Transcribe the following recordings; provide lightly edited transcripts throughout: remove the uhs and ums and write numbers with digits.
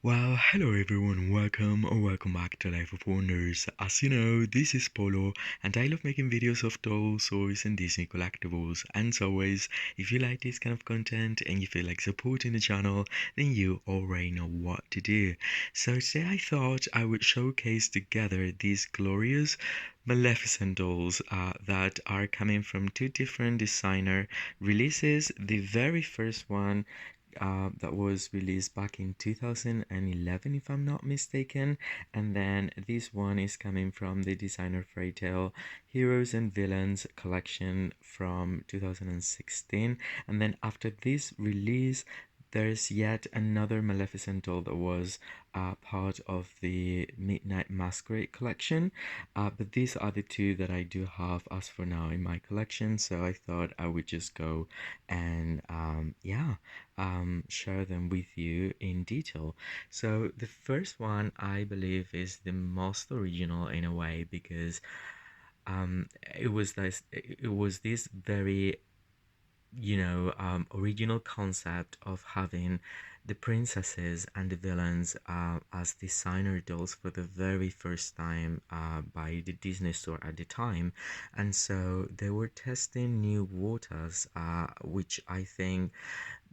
Well, hello everyone, welcome or welcome back to Life of Wonders. As you know, this is Polo, and I love making videos of dolls, toys, and Disney collectibles. And as always, if you like this kind of content and you feel like supporting the channel, then you already know what to do. So today I thought I would showcase together these glorious Maleficent dolls that are coming from two different designer releases. The very first one that was released back in 2011, if I'm not mistaken. And then this one is coming from the designer Fairytale Heroes and Villains collection from 2016. And then after this release, there's yet another Maleficent doll that was part of the Midnight Masquerade collection. But these are the two that I do have as for now in my collection. So I thought I would just go and share them with you in detail. So the first one I believe is the most original in a way because it was this very original concept of having the princesses and the villains as designer dolls for the very first time by the Disney Store at the time. And so they were testing new waters, which I think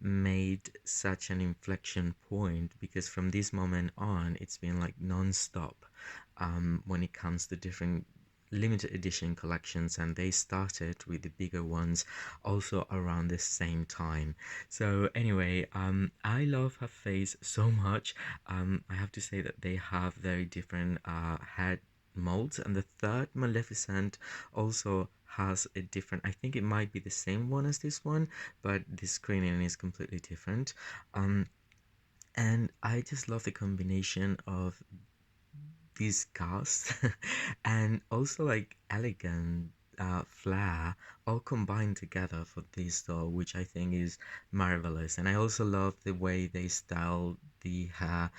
made such an inflection point because from this moment on, it's been like non-stop when it comes to different limited edition collections, and they started with the bigger ones also around the same time. So anyway, I love her face so much. I have to say that they have very different head molds, and the third Maleficent also has a different, I think it might be the same one as this one, but the screening is completely different. And I just love the combination of these cast and also like elegant flair all combined together for this doll, which I think is marvelous. And I also love the way they style the hair,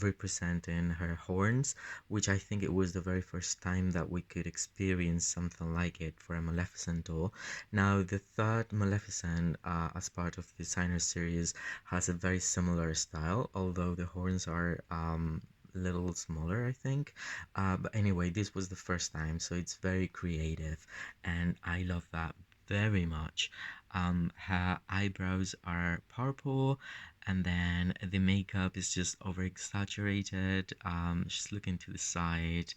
representing her horns, which I think it was the very first time that we could experience something like it for a Maleficent doll. Now the third Maleficent, as part of the designer series, has a very similar style, although the horns are little smaller, I think. But anyway, this was the first time, so it's very creative, and I love that very much. Her eyebrows are purple, and then the makeup is just over exaggerated. She's looking to the side.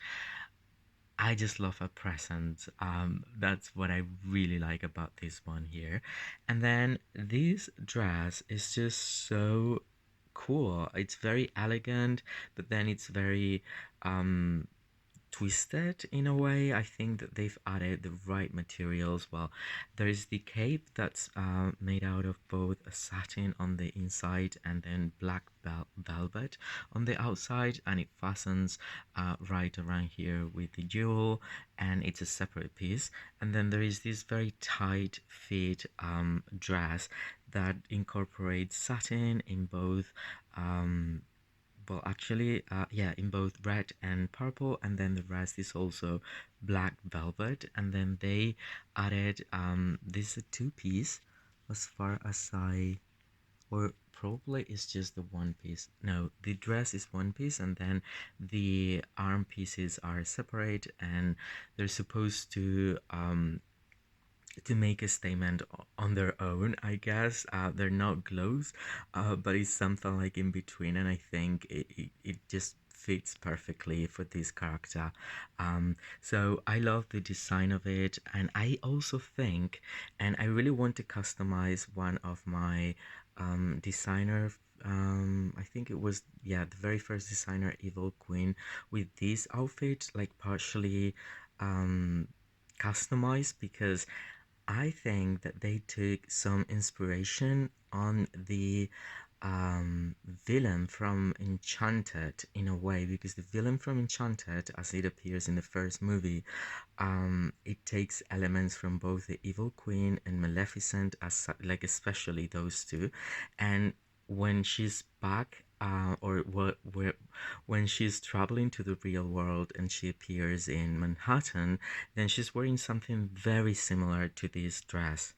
I just love her presence. That's what I really like about this one here. And then this dress is just so cool. It's very elegant, but then it's very twisted in a way. I think that they've added the right materials. Well, there is the cape that's made out of both a satin on the inside and then black velvet on the outside, and it fastens right around here with the jewel, and it's a separate piece. And then there is this very tight fit dress that incorporates satin in both well actually yeah, in both red and purple, and then the rest is also black velvet. And then they added this two-piece, as far as I, or probably it's just the one piece. No, the dress is one piece, and then the arm pieces are separate, and they're supposed to make a statement on their own, I guess. They're not gloves, but it's something like in between, and I think it just fits perfectly for this character. So I love the design of it, and I also think, and I really want to customize one of my designer. I think it was, yeah, the very first designer Evil Queen with this outfit, like partially customized, because I think that they took some inspiration on the villain from Enchanted in a way, because the villain from Enchanted, as it appears in the first movie, it takes elements from both the Evil Queen and Maleficent, as like especially those two. And when she's back, or when she's traveling to the real world and she appears in Manhattan, then she's wearing something very similar to this dress.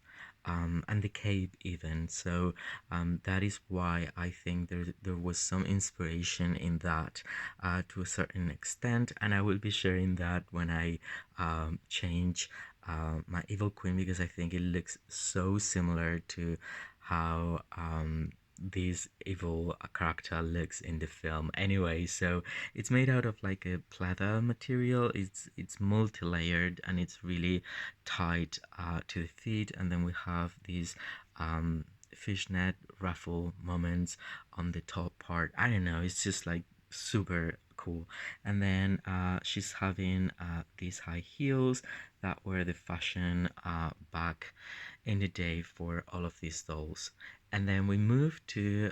and the cape even. So that is why I think there was some inspiration in that to a certain extent, and I will be sharing that when I change my evil queen, because I think it looks so similar to how this evil character looks in the film anyway. So it's made out of like a pleather material. It's multi-layered and it's really tied to the feet, and then we have these fishnet ruffle moments on the top part. I don't know, it's just like super cool. And then she's having these high heels that were the fashion back in the day for all of these dolls. And then we move to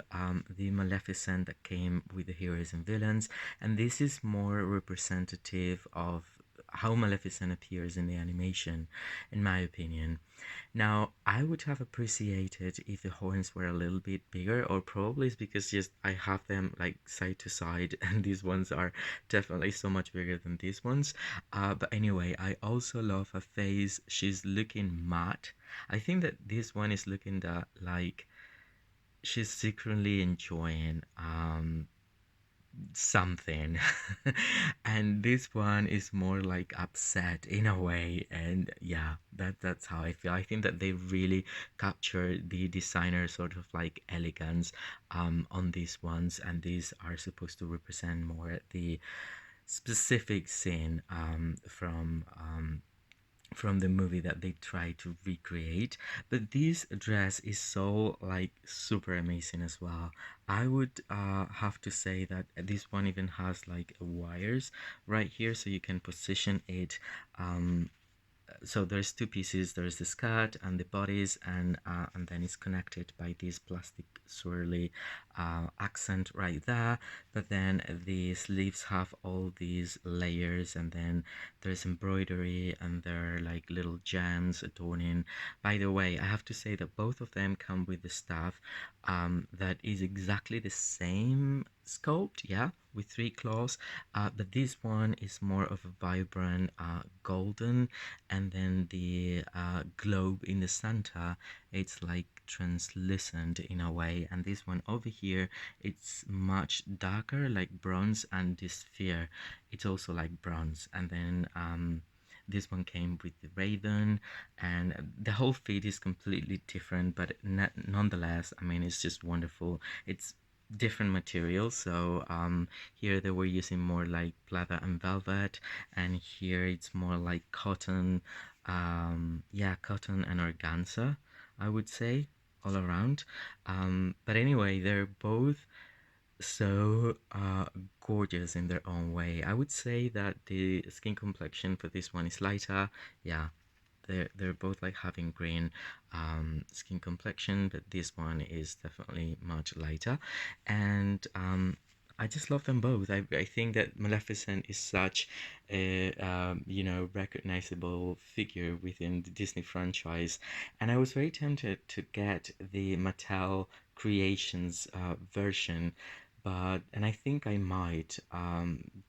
the Maleficent that came with the heroes and villains, and this is more representative of how Maleficent appears in the animation, in my opinion. Now, I would have appreciated if the horns were a little bit bigger, or probably it's because just I have them like side to side, and these ones are definitely so much bigger than these ones. But anyway, I also love her face. She's looking mad. I think that this one is looking that like she's secretly enjoying something. And this one is more like upset in a way, and yeah, that's how I feel. I think that they really capture the designer sort of like elegance on these ones, and these are supposed to represent more the specific scene from the movie that they try to recreate. But this dress is so like super amazing as well. I would have to say that this one even has like wires right here, so you can position it so there's two pieces. There's the skirt and the bodies, and then it's connected by this plastic swirly accent right there. But then the sleeves have all these layers, and then there's embroidery, and there are like little gems adorning. By the way, I have to say that both of them come with the staff that is exactly the same sculpt, yeah, with three claws, but this one is more of a vibrant golden, and then the globe in the center, it's like translucent in a way, and this one over here, it's much darker like bronze, and this sphere, it's also like bronze. And then this one came with the raven, and the whole fit is completely different, but nonetheless, I mean, it's just wonderful. It's different materials, so here they were using more like pleather and velvet, and here it's more like cotton, yeah, cotton and organza, I would say, all around. But anyway, they're both so gorgeous in their own way. I would say that the skin complexion for this one is lighter. Yeah, they're both like having green skin complexion, but this one is definitely much lighter. And I just love them both. I think that Maleficent is such a recognizable figure within the Disney franchise, and I was very tempted to get the Mattel Creations version, but and I think I might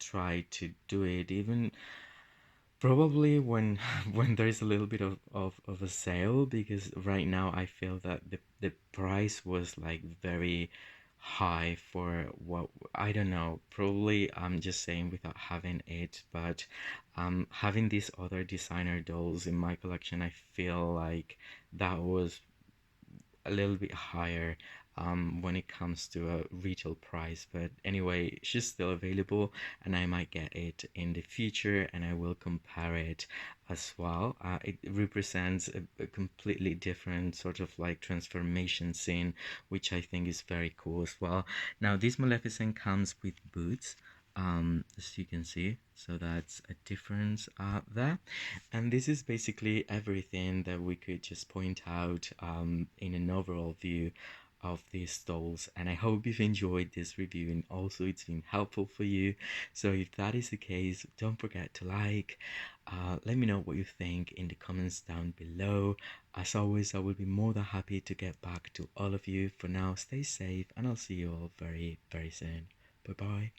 try to do it even probably when when there's a little bit of a sale, because right now I feel that the price was like very high for what, I don't know, probably I'm just saying without having it, but having these other designer dolls in my collection, I feel like that was a little bit higher when it comes to a retail price. But anyway, she's still available, and I might get it in the future, and I will compare it as well. It represents a completely different sort of like transformation scene, which I think is very cool as well. Now, this Maleficent comes with boots. As you can see, so that's a difference there. And this is basically everything that we could just point out in an overall view of these stalls. And I hope you've enjoyed this review, and also it's been helpful for you. So if that is the case, don't forget to like. Let me know what you think in the comments down below. As always, I will be more than happy to get back to all of you. For now, stay safe, and I'll see you all very, very soon. Bye bye.